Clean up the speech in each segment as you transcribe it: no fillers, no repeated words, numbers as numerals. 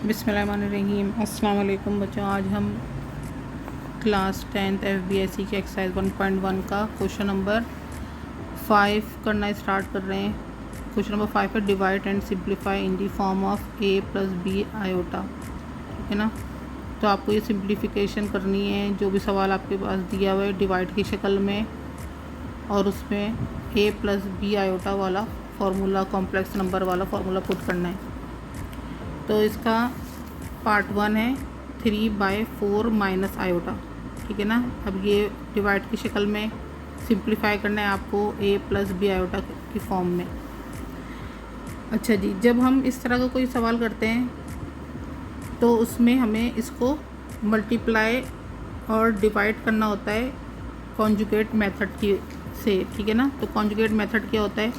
बिस्मिल्लाहिर्रहमानिर्रहीम। अस्सलाम वालेकुम बच्चों, आज हम क्लास 10th FBSE की एक्सरसाइज 1.1 का क्वेश्चन नंबर 5 करना स्टार्ट कर रहे हैं। क्वेश्चन नंबर 5 है divide and simplify in the form of a + b iota. ठीक है ना। तो आपको ये सिंप्लीफिकेशन करनी है। जो भी सवाल आपके पास दिया हुआ है डिवाइड की शक्ल में, और उसमें a + b आयोटा वाला फार्मूला, कॉम्प्लेक्स नंबर वाला फार्मूला पुट करना है। तो इसका पार्ट 1 है 3/4 माइनस आयोटा। ठीक है ना। अब ये डिवाइड की शक्ल में सिंप्लीफाई करना है आपको a + b आयोटा की फॉर्म में। अच्छा जी, जब हम इस तरह का कोई सवाल करते हैं तो उसमें हमें इसको मल्टीप्लाई और डिवाइड करना होता है कॉन्जुगेट मेथड की से। ठीक है ना। तो कॉन्जुगेट मेथड क्या होता है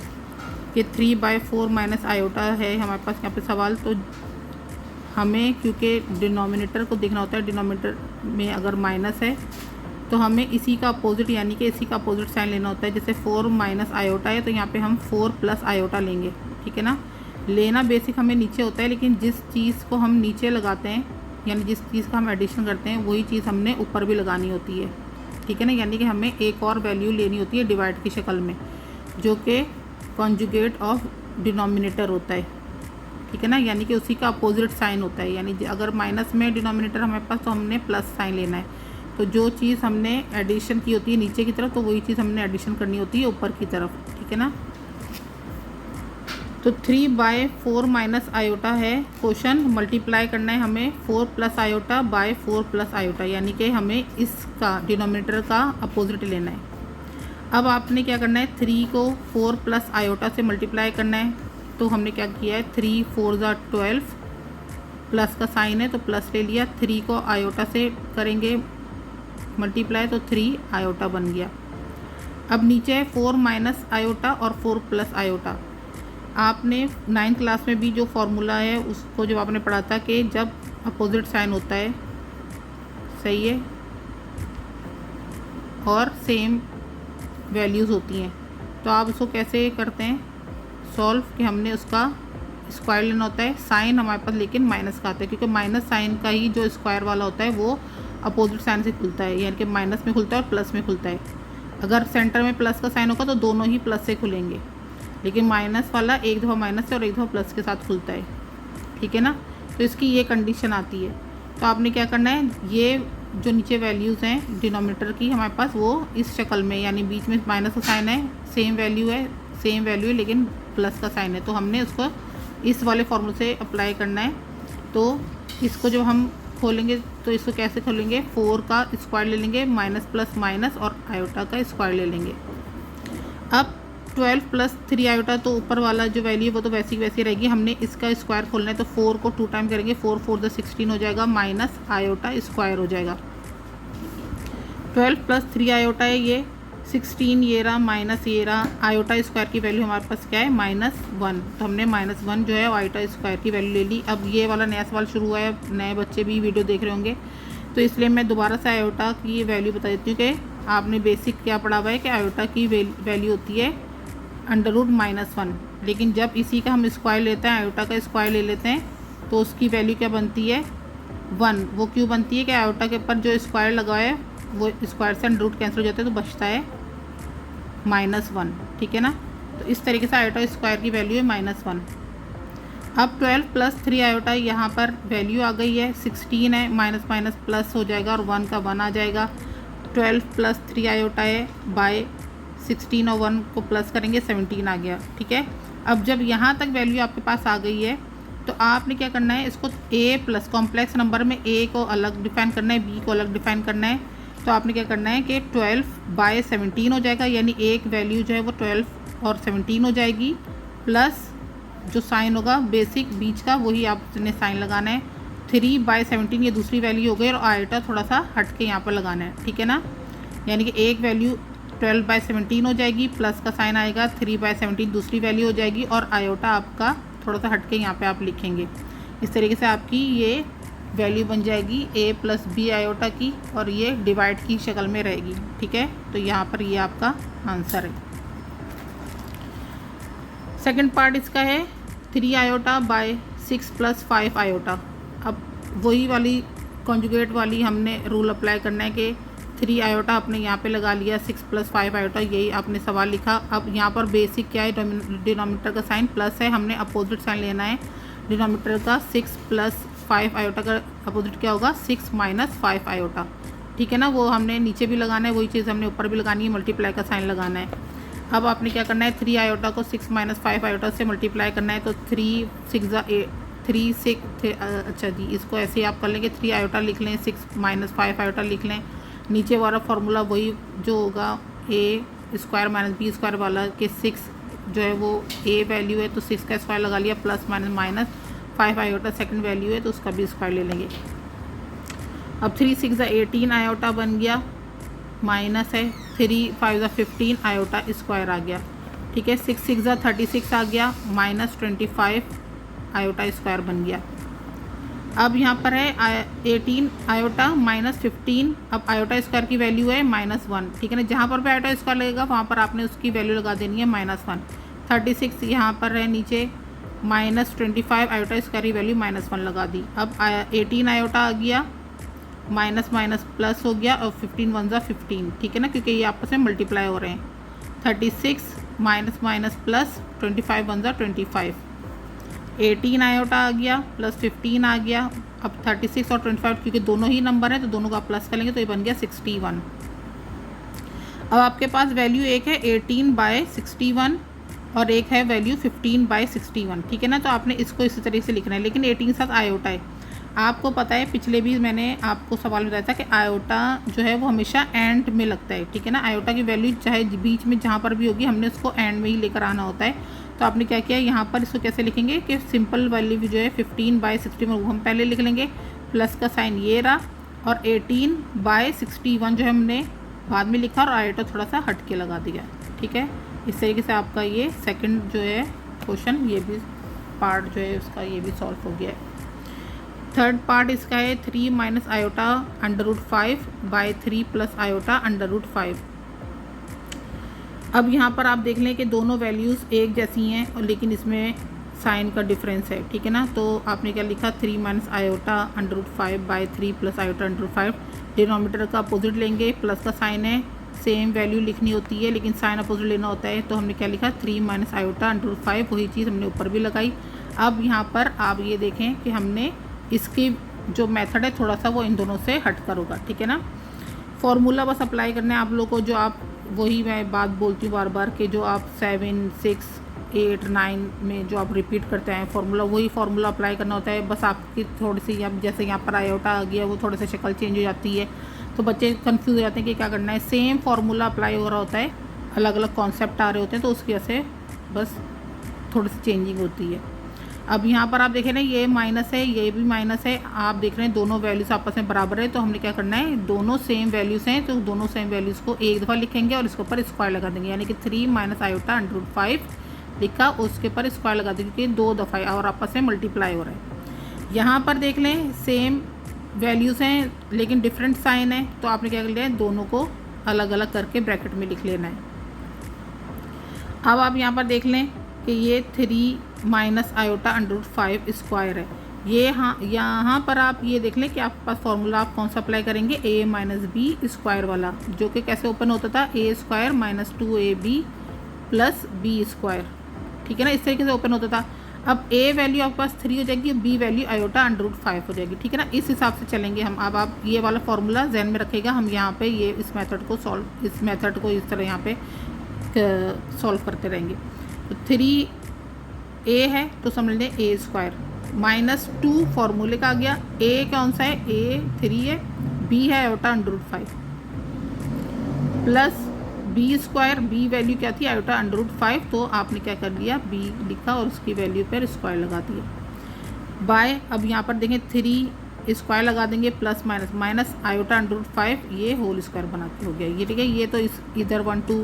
कि 3/4 माइनस आयोटा है हमारे पास यहाँ पे सवाल। तो हमें क्योंकि डिनोमिनेटर को देखना होता है, डिनोमिनेटर में अगर माइनस है तो हमें इसी का अपोजिट, यानी कि इसी का अपोजिट साइन लेना होता है। जैसे 4 माइनस आयोटा है तो यहाँ पे हम 4 + आयोटा लेंगे। ठीक है ना। लेना बेसिक हमें नीचे होता है, लेकिन जिस चीज़ को हम नीचे लगाते हैं, यानी जिस चीज़ का हम एडिशन करते हैं, वही चीज़ हमने ऊपर भी लगानी होती है। ठीक है ना। यानी कि हमें एक और वैल्यू लेनी होती है डिवाइड की शक्ल में, जो कि कॉन्जुगेट ऑफ डिनोमिनेटर होता है। ठीक है ना। यानी कि उसी का अपोजिट साइन होता है। यानी अगर माइनस में डिनोमिनेटर हमारे पास तो हमने प्लस साइन लेना है। तो जो चीज़ हमने एडिशन की होती है नीचे की तरफ, तो वही चीज़ हमने एडिशन करनी होती है ऊपर की तरफ। ठीक है ना। तो 3/4 माइनस आयोटा है क्वेश्चन। मल्टीप्लाई करना है हमें 4 + आयोटा बाय 4 + आयोटा, यानी कि हमें इसका डिनोमिनेटर का अपोजिट लेना है। अब आपने क्या करना है, 3 को 4 + आयोटा से मल्टीप्लाई करना है। तो हमने क्या किया है, 3 × 4 = 12, प्लस का साइन है तो प्लस ले लिया। 3 को आयोटा से करेंगे मल्टीप्लाई तो 3 आयोटा बन गया। अब नीचे है 4 माइनस आयोटा और 4 + आयोटा। आपने 9th क्लास में भी जो फार्मूला है उसको जब आपने पढ़ा था कि जब अपोजिट साइन होता है, सही है, और सेम वैल्यूज़ होती हैं, तो आप उसको कैसे करते हैं सॉल्व, कि हमने उसका स्क्वायर लेना होता है। साइन हमारे पास लेकिन माइनस का आता है, क्योंकि माइनस साइन का ही जो स्क्वायर वाला होता है वो अपोजिट साइन से खुलता है, यानी कि माइनस में खुलता है और प्लस में खुलता है। अगर सेंटर में प्लस का साइन होगा तो दोनों ही प्लस से खुलेंगे, लेकिन माइनस वाला एक दफ़ा माइनस से और एक दफ़ा प्लस के साथ खुलता है। ठीक है ना। तो इसकी ये कंडीशन आती है। तो आपने क्या करना है, ये जो नीचे वैल्यूज़ हैं डिनोमिनेटर की हमारे पास, वो इस शक्ल में, यानी बीच में माइनस का साइन है, सेम वैल्यू है लेकिन प्लस का साइन है, तो हमने उसको इस वाले फॉर्मूले से अप्लाई करना है। तो इसको जब हम खोलेंगे तो इसको कैसे खोलेंगे, 4 का स्क्वायर ले लेंगे, माइनस प्लस माइनस और आयोटा का स्क्वायर ले लेंगे। अब 12 + 3 आयोटा, तो ऊपर वाला जो वैल्यू वो तो वैसी वैसी रहेगी। हमने इसका स्क्वायर खोलना है तो 4 को 2 टाइम करेंगे, 4 × 4 = 16 हो जाएगा, माइनस आयोटा स्क्वायर हो जाएगा। 12 + 3 आयोटा है ये 16, ये रहा माइनस ये रहा। आयोटा स्क्वायर की वैल्यू हमारे पास क्या है, -1। तो हमने -1 जो है आयोटा स्क्वायर की वैल्यू ले ली। अब ये वाला नया सवाल शुरू हुआ है, नए बच्चे भी वीडियो देख रहे होंगे, तो इसलिए मैं दोबारा से आयोटा की वैल्यू बता देती हूँ कि आपने बेसिक क्या पढ़ा हुआ है कि आयोटा की वैल्यू होती है √-1। लेकिन जब इसी का हम स्क्वायर लेते हैं, आयोटा का स्क्वायर ले लेते हैं, तो उसकी वैल्यू क्या बनती है, 1। वो क्यों बनती है कि आयोटा के ऊपर जो स्क्वायर लगा है वो स्क्वायर से √ कैंसिल हो जाता है, तो बचता है -1। ठीक है ना। तो इस तरीके से आयोटा स्क्वायर की वैल्यू है -1। अब 12 + 3 आयोटा, यहाँ पर वैल्यू आ गई है 16 है, माइनस माइनस प्लस हो जाएगा और 1 का 1 आ जाएगा। 12 + 3 आयोटा है बाय 16 और 1 को प्लस करेंगे, 17 आ गया। ठीक है। अब जब यहाँ तक वैल्यू आपके पास आ गई है तो आपने क्या करना है, इसको a+ कॉम्प्लेक्स नंबर में a को अलग डिफाइन करना है, b को अलग डिफाइन करना है। तो आपने क्या करना है कि 12/17 हो जाएगा, यानी एक वैल्यू जो है वो 12 और 17 हो जाएगी, प्लस जो साइन होगा बेसिक बीच का वही आपने साइन लगाना है। 3/17 ये दूसरी वैल्यू हो गई, और आयोटा थोड़ा सा हट के यहाँ पर लगाना है। ठीक है ना। यानी कि एक वैल्यू 12/17 हो जाएगी, प्लस का साइन आएगा, 3/17 दूसरी वैल्यू हो जाएगी, और आयोटा आपका थोड़ा सा हट के यहाँ पे आप लिखेंगे। इस तरीके से आपकी ये वैल्यू बन जाएगी a + b आयोटा की, और ये डिवाइड की शक्ल में रहेगी। ठीक है। तो यहाँ पर ये आपका आंसर है। सेकंड पार्ट इसका है 3 आयोटा बाय 6 + 5 आयोटा। वही वाली कॉन्जुगेट वाली हमने रूल अप्लाई करना है कि 3 आयोटा आपने यहाँ पे लगा लिया, 6 + 5 आयोटा, यही आपने सवाल लिखा। अब यहाँ पर बेसिक क्या है, डिनोमिनेटर का साइन प्लस है, हमने अपोजिट साइन लेना है डिनोमिनेटर का। 6 + 5 आयोटा का अपोजिट क्या होगा, 6 - 5 आयोटा, ठीक है ना। वो हमने नीचे भी लगाना है, वही चीज़ हमने ऊपर भी लगानी है, मल्टीप्लाई का साइन लगाना है। अब आपने क्या करना है, 3 आयोटा को 6 - 5 आयोटा से मल्टीप्लाई करना है, तो 3 × 6 = 3 6 अच्छा जी, इसको ऐसे ही आप कर लेंगे, 3 आयोटा लिख लें, 6 - 5 आयोटा लिख लें। नीचे वाला फार्मूला वही जो होगा a² - b² वाला कि 6 जो है वो a वैल्यू है तो 6 का स्क्वायर लगा लिया, plus minus -5 iota second value है तो उसका भी स्क्वायर ले लेंगे। अब 3 × 6 = 18 आयोटा बन गया, माइनस है 3 × 5 = 15 आयोटा स्क्वायर आ गया, ठीक है। 6 × 6 = 36 आ गया, -25 आयोटा स्क्वायर बन गया। अब यहाँ पर है 18 आयोटा -15, अब आयोटा स्क्वायर की वैल्यू है -1, ठीक है ना। जहाँ पर भी आयोटा स्क्वायर लगेगा वहाँ पर आपने उसकी वैल्यू लगा देनी है -1। 36 यहाँ पर है नीचे, -25 आयोटा स्क्वायर की वैल्यू -1 लगा दी। अब 18 आयोटा आ गया, माइनस माइनस प्लस हो गया, और 15 × 1 = 15, ठीक है ना, क्योंकि ये आपस में मल्टीप्लाई हो रहे हैं। 36 माइनस माइनस प्लस 25 × 1 = 25, 18 आयोटा आ गया प्लस 15 आ गया। अब 36 और 25 क्योंकि दोनों ही नंबर हैं तो दोनों का प्लस करेंगे तो ये बन गया 61। अब आपके पास वैल्यू एक है 18/61 और एक है वैल्यू 15/61, ठीक है ना। तो आपने इसको इसी तरीके से लिखना है, लेकिन 18 के साथ आयोटा है। आपको पता है पिछले भी मैंने आपको सवाल बताया था कि आयोटा जो है वो हमेशा एंड में लगता है, ठीक है ना। आयोटा की वैल्यू चाहे बीच में जहाँ पर भी होगी हमने उसको एंड में ही लेकर आना होता है। तो आपने क्या किया, यहाँ पर इसको कैसे लिखेंगे कि सिंपल वैल्यू जो है 15/61 वो हम पहले लिख लेंगे, प्लस का साइन ये रहा, और 18/61 जो है हमने बाद में लिखा और आयोटा थोड़ा सा हट के लगा दिया, ठीक है। इस तरीके से आपका ये सेकंड जो है क्वेश्चन, ये भी पार्ट जो है उसका ये भी सॉल्व हो गया है। थर्ड पार्ट इसका है 3 - आयोटा √5/3 + आयोटा √5। अब यहाँ पर आप देख लें कि दोनों वैल्यूज़ एक जैसी हैं और लेकिन इसमें साइन का डिफरेंस है, ठीक है ना। तो आपने क्या लिखा, 3 - आयोटा √5/3 + आयोटा √5। डिनोमिनेटर का अपोजिट लेंगे, प्लस का साइन है, सेम वैल्यू लिखनी होती है लेकिन साइन अपोजिट लेना होता है। तो हमने क्या लिखा, 3 - आयोटा √5, वही चीज़ हमने ऊपर भी लगाई। अब यहाँ पर आप ये देखें कि हमने इसकी जो मेथड है थोड़ा सा वो इन दोनों से हट कर होगा, ठीक है ना। फॉर्मूला बस अप्लाई करना है आप लोगों को, जो आप वही मैं बात बोलती हूँ बार बार कि जो आप 7, 6, 8, 9 में जो आप रिपीट करते हैं फार्मूला, वही फार्मूला अप्लाई करना होता है। बस आपकी थोड़ी सी अब जैसे यहाँ पर आयोटा आ गया वो थोड़े से शक्ल चेंज हो जाती है तो बच्चे कंफ्यूज हो जाते हैं कि क्या करना है। सेम फार्मूला अप्लाई हो रहा होता है, अलग अलग कॉन्सेप्ट आ रहे होते हैं तो उसकी वजह से बस थोड़ी सी चेंजिंग होती है। अब यहाँ पर आप देखें ना, ये माइनस है, ये भी माइनस है, आप देख रहे हैं दोनों वैल्यूज़ आपस में बराबर है। तो हमने क्या करना है, दोनों सेम वैल्यूज़ हैं तो दोनों सेम वैल्यूज़ को एक दफ़ा लिखेंगे और इसके ऊपर स्क्वायर लगा देंगे, यानी कि 3 - आयोटा √5 लिखा, उसके ऊपर स्क्वायर लगा देंगे क्योंकि दो दफ़ा और आपस में मल्टीप्लाई हो रहा है। यहाँ पर देख लें सेम वैल्यूज़ हैं लेकिन डिफरेंट साइन है, तो आपने क्या कर लिया है, दोनों को अलग अलग करके ब्रैकेट में लिख लेना है। अब आप यहाँ पर देख लें कि ये 3 - आयोटा √5 स्क्वायर है। ये हाँ, यहाँ पर आप ये देख लें कि आपके पास फार्मूला आप कौन सा अप्लाई करेंगे, a - b स्क्वायर वाला, जो कि कैसे ओपन होता था, a² - 2ab + b², ठीक है ना। इस तरीके से ओपन होता था। अब a वैल्यू आपके पास 3 हो जाएगी, b वैल्यू आयोटा √5 हो जाएगी, ठीक है ना। इस हिसाब से चलेंगे हम। अब आप ये वाला फार्मूला जहन में रखेगा, हम यहाँ पे ये इस मेथड को इस तरह यहाँ पे सॉल्व करते रहेंगे। तो 3a है तो समझ लें a² -2 फार्मूले का आ गया। a कौन सा है, a 3 है, b है iota √5 plus b², b value क्या थी, आयोटा √5, तो आपने क्या कर दिया, b लिखा और उसकी वैल्यू पर स्क्वायर लगा दिया बाय। अब यहाँ पर देखें 3 स्क्वायर लगा देंगे, प्लस माइनस आयोटा √5, ये होल स्क्वायर बना के हो गया ये, ठीक है। ये तो इस इधर 1, 2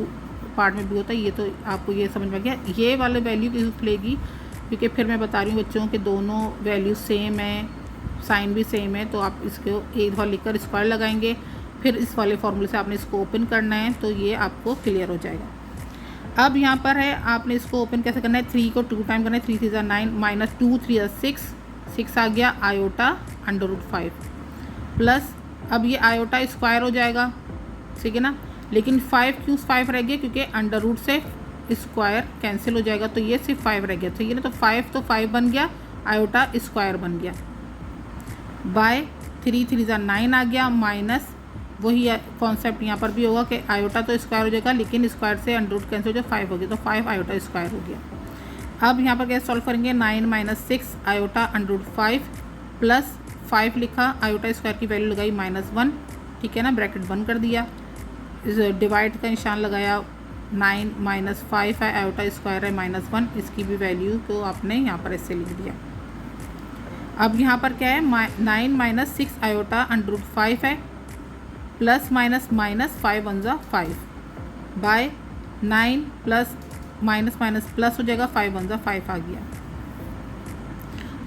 पार्ट में भी होता है, ये तो आपको ये समझ में आ गया। ये वाले वैल्यू की लेगी क्योंकि फिर मैं बता रही हूँ बच्चों के दोनों वैल्यू सेम है, साइन भी सेम है, तो आप इसको एक दफ़ा लिखकर स्क्वायर लगाएंगे, फिर इस वाले फार्मूले से आपने इसको ओपन करना है तो ये आपको क्लियर हो जाएगा। अब यहाँ पर है आपने इसको ओपन कैसे करना है, 3 को 2 टाइम करना है, 3 × 3 = 9, -2 × 3 = 6, 6 आ गया आयोटा अंडर रूट 5 प्लस अब ये आयोटा स्क्वायर हो जाएगा, ठीक है ना, लेकिन 5 क्यों 5 रह गया, क्योंकि अंडर रूट से स्क्वायर कैंसिल हो जाएगा, तो ये सिर्फ 5 रह गया, ठीक है ना। तो 5 बन गया, आयोटा स्क्वायर बन गया, बाय 3 3 ज़ा 9 आ गया, माइनस वही कॉन्सेप्ट यहाँ पर भी होगा कि आयोटा तो स्क्वायर हो जाएगा, लेकिन स्क्वायर से अंडर रूट कैंसिल हो जाए 5 हो गया, तो 5 आयोटा स्क्वायर हो गया। अब यहाँ पर कैसे सॉल्व करेंगे, 9 - 6 आयोटा अंडर रूट 5 प्लस 5 लिखा, आयोटा स्क्वायर की वैल्यू लगाई -1, ठीक है ना, ब्रैकेट बंद कर दिया, इस डिवाइड का निशान लगाया, 9 - 5 है, आयोटा स्क्वायर है -1, इसकी भी वैल्यू को आपने यहाँ पर ऐसे लिख दिया। अब यहाँ पर क्या है, 9 - 6 आयोटा अंडर रूट 5 है, प्लस माइनस माइनस 5 1 ज़ा 5 by 9 plus minus minus plus हो जाएगा, 5 1 ज़ा 5 आ गया।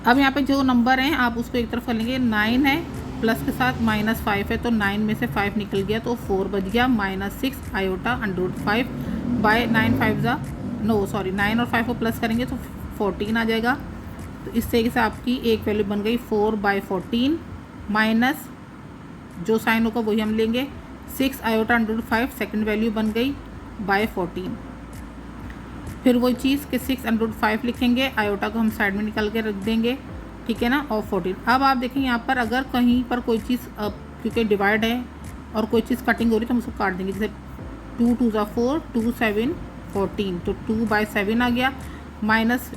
अब यहाँ पे जो नंबर हैं आप उसको एक तरफ कर लेंगे, 9 है प्लस के साथ -5 है, तो 9 में से 5 निकल गया, तो 4 बच गया, -6 आयोटा अंडर रूट 5 बाय 9 और 5 को प्लस करेंगे तो 14 आ जाएगा। तो इस तरीके से आपकी एक वैल्यू बन गई 4/14 माइनस जो साइन होगा वही हम लेंगे, 6 iota under root 5 second value बन गई बाय 14। फिर वही चीज़ कि 6 अंडर रूट 5 लिखेंगे, आयोटा को हम साइड में निकाल के रख देंगे, ठीक है ना, और 14। अब आप देखें यहाँ पर अगर कहीं पर कोई चीज़ क्योंकि डिवाइड है और कोई चीज़ कटिंग हो रही है तो हम उसको काट देंगे, जैसे 2 2 ज़ा 4 2 7 14, तो 2/7 आ गया, माइनस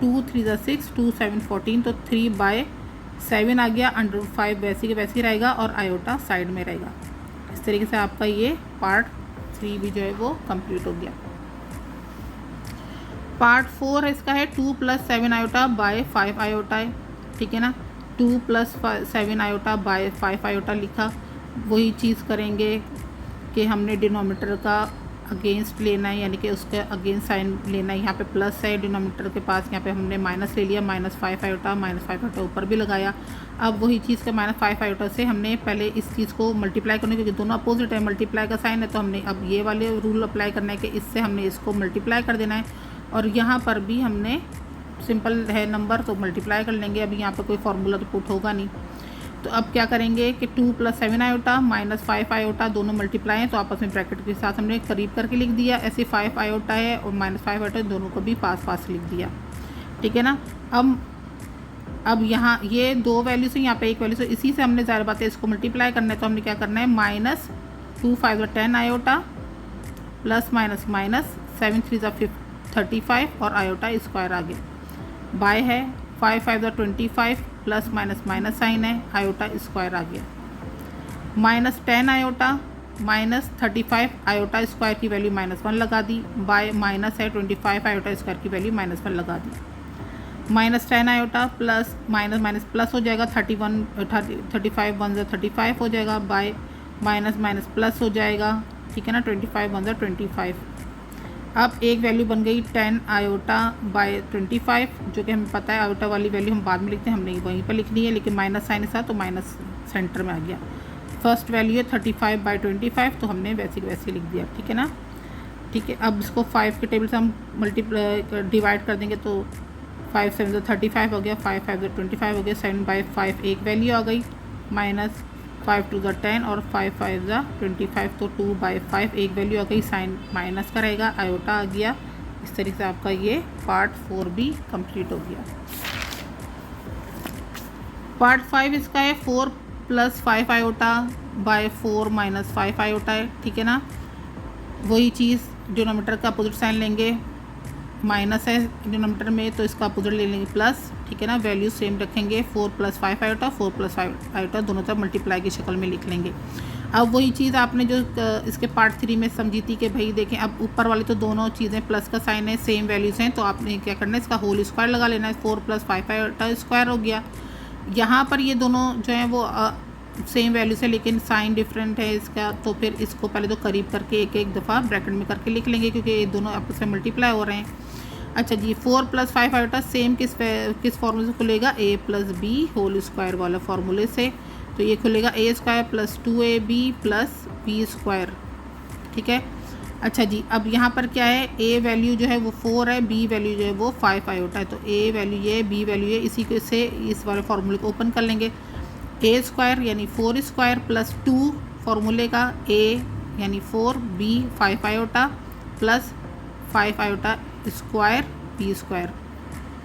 2 3 ज़ा 6 2 7 14, तो 3/7 आ गया, अंडर रूट 5 वैसे के वैसे ही रहेगा और आयोटा साइड में रहेगा। इस तरीके से आपका ये पार्ट 3 भी जो है वो कंप्लीट हो गया। पार्ट 4 है इसका है 2 + 7 आयोटा बाय 5 आयोटा है, ठीक है ना, 2 + 7 आयोटा बाय 5 आयोटा लिखा। वही चीज़ करेंगे कि हमने डिनोमिनेटर का अगेंस्ट लेना है, यानी कि उसका अगेंस्ट साइन लेना है। यहाँ पे प्लस है डिनोमिनेटर के पास, यहाँ पे हमने माइनस ले लिया, -5 आयोटा, -5 आयोटा ऊपर भी लगाया। अब वही चीज़ का -5 आयोटा से हमने पहले इस चीज़ को मल्टीप्लाई करना है, क्योंकि दोनों अपोजिट है, मल्टीप्लाई का साइन है, तो हमने अब ये वाले रूल अप्लाई करना है कि इससे हमने इसको मल्टीप्लाई कर देना है, और यहाँ पर भी हमने सिंपल है नंबर तो मल्टीप्लाई कर लेंगे। अभी यहाँ पर कोई फार्मूला तो पुट होगा नहीं, तो अब क्या करेंगे कि 2 + 7 आयोटा -5 आयोटा दोनों मल्टीप्लाई हैं, तो आपस में ब्रैकेट के साथ हमने करीब करके लिख दिया। ऐसे 5 आयोटा है और -5 आयोटा दोनों को भी पास लिख दिया, ठीक है ना। अब यहाँ ये दो वैल्यू से यहाँ पे एक वैल्यू से, इसी से हमने ज़ाहिर बात है इसको मल्टीप्लाई करना है, तो हमने क्या करना है, -2 5 ज़ा 10 आयोटा प्लस माइनस 7 3 ज़ा 35 और आयोटा स्क्वायर आ गया, बाय है 5 5 ज़ा 25 प्लस माइनस साइन है, आयोटा स्क्वायर आ गया, -10 आयोटा -35 आयोटा स्क्वायर की वैल्यू -1 लगा दी, बाय माइनस है 25 आयोटा स्क्वायर की वैल्यू -1 लगा दी, -10 आयोटा प्लस माइनस प्लस हो जाएगा, 35 1 ज़ा 35 हो जाएगा, बाय माइनस प्लस हो जाएगा, ठीक है ना, 25 1 ज़ा 25। अब एक वैल्यू बन गई 10 आयोटा बाय 25, जो कि हमें पता है आयोटा वाली वैल्यू हम बाद में लिखते हैं, हमने वहीं पर लिखनी है, लेकिन माइनस साइन था तो माइनस सेंटर में आ गया। फर्स्ट वैल्यू है 35/25, तो हमने वैसे लिख दिया, ठीक है ना, ठीक है। अब इसको 5 के टेबल से हम मल्टीप्लाई डिवाइड कर देंगे, तो 5 7 ज़ा 35 हो गया, 5 5 ज़ा 25 हो गया, 7/5 एक वैल्यू आ गई, -5 2 ज़ा 10 और 5 5 ज़ा 25, तो 2/5 एक वैल्यू आ गई, साइन माइनस का रहेगा, आयोटा आ गया। इस तरीके से आपका ये पार्ट 4 भी कंप्लीट हो गया। पार्ट 5 इसका है 4 + 5 आयोटा बाय 4 - 5 आयोटा है, ठीक है ना। वही चीज़ डिनोमिनेटर का अपोजिट साइन लेंगे, माइनस है डिनोमिनेटर में तो इसका अपोजिट ले लेंगे प्लस, ठीक है ना, वैल्यू सेम रखेंगे, 4 + 5 आयोटा 4 + 5 आयोटा दोनों तरफ मल्टीप्लाई की शक्ल में लिख लेंगे। अब वही चीज़ आपने जो इसके पार्ट 3 में समझी थी कि भाई देखें, अब ऊपर वाली तो दोनों चीज़ें प्लस का साइन है, सेम वैल्यूज़ हैं, तो आपने क्या करना है, इसका होल स्क्वायर लगा लेना है, 4 + 5 आयोटा स्क्वायर हो गया। यहाँ पर ये दोनों जो हैं वो सेम वैल्यू से, लेकिन साइन डिफरेंट है इसका, तो फिर इसको पहले तो करीब करके एक दफ़ा ब्रैकेट में करके लिख लेंगे, क्योंकि ये दोनों आपस में मल्टीप्लाई हो रहे हैं। अच्छा जी, 4 + 5 आयोटा सेम किस फार्मूले से खुलेगा, a + b होल स्क्वायर वाला फार्मूले से, तो ये खुलेगा a² + 2ab + b², ठीक है। अच्छा जी, अब यहाँ पर क्या है, ए वैल्यू जो है वो 4 है, बी वैल्यू जो है वो 5 आयोटा है। तो ए वैल्यू ये, बी वैल्यू ये, इसी के से इस वाले फार्मूले को ओपन कर लेंगे। ए स्क्वायर यानी 4 स्क्वायर प्लस 2 फार्मूले का, ए यानी 4, B 5 iota plus 5 iota square B square,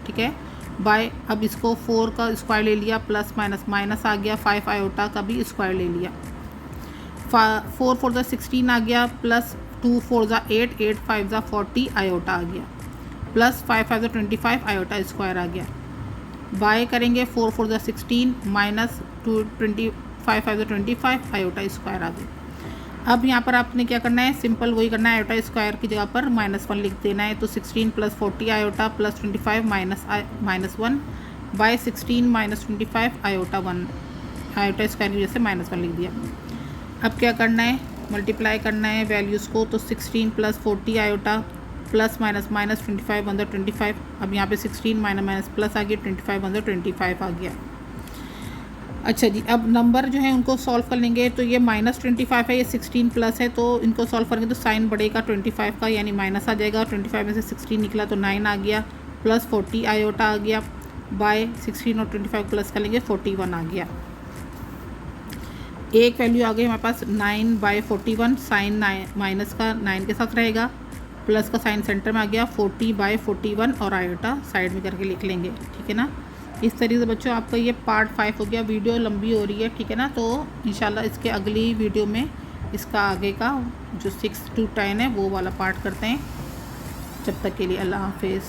ठीक है, बाय, अब इसको 4 का स्क्वायर ले लिया, प्लस माइनस माइनस आ गया, 5 आयोटा का भी स्क्वायर ले लिया, 4 4 ज़ा 16 आ गया, प्लस 2 4 ज़ा 8, 8 5 ज़ा 40 आयोटा आ गया, प्लस 5 5 ज़ा 25 आयोटा स्क्वायर आ गया, बाय करेंगे 4 4 ज़ा 16 माइनस 2 25 5 ज़ा 25 आयोटा स्क्वायर आ गया। अब यहाँ पर आपने क्या करना है, सिंपल वही करना है, आयोटा स्क्वायर की जगह पर -1 लिख देना है। तो 16 plus 40 iota plus 25 minus 1 by 16 minus 25 iota 1, iota square की वजह से -1 लिख दिया। अब क्या करना है, मल्टीप्लाई करना है वैल्यूज़ को। तो 16 प्लस 40 आयोटा प्लस माइनस 25 1 25, अब यहाँ पे 16 माइनस प्लस आ गया, 25 1 25 आ गया। अच्छा जी, अब नंबर जो है उनको सॉल्व कर लेंगे। तो ये -25 है, ये 16 प्लस है, तो इनको सॉल्व करेंगे तो साइन बढ़ेगा 25 का, यानी माइनस आ जाएगा। 25 में से 16 निकला तो 9 आ गया, प्लस 40 आयोटा आ गया, बाय 16 और 25 प्लस करेंगे 41 आ गया। एक वैल्यू आ गई हमारे पास 9/41, साइन माइनस का 9 के साथ रहेगा, प्लस का साइन सेंटर में आ गया, 40/41 और आयोटा साइड में करके लिख लेंगे, ठीक है ना। इस तरीके से बच्चों आपका ये पार्ट 5 हो गया। वीडियो लंबी हो रही है, ठीक है ना, तो इंशाल्लाह इसके अगली वीडियो में इसका आगे का जो 6 to 10 है वो वाला पार्ट करते हैं। जब तक के लिए अल्लाह हाफिज़।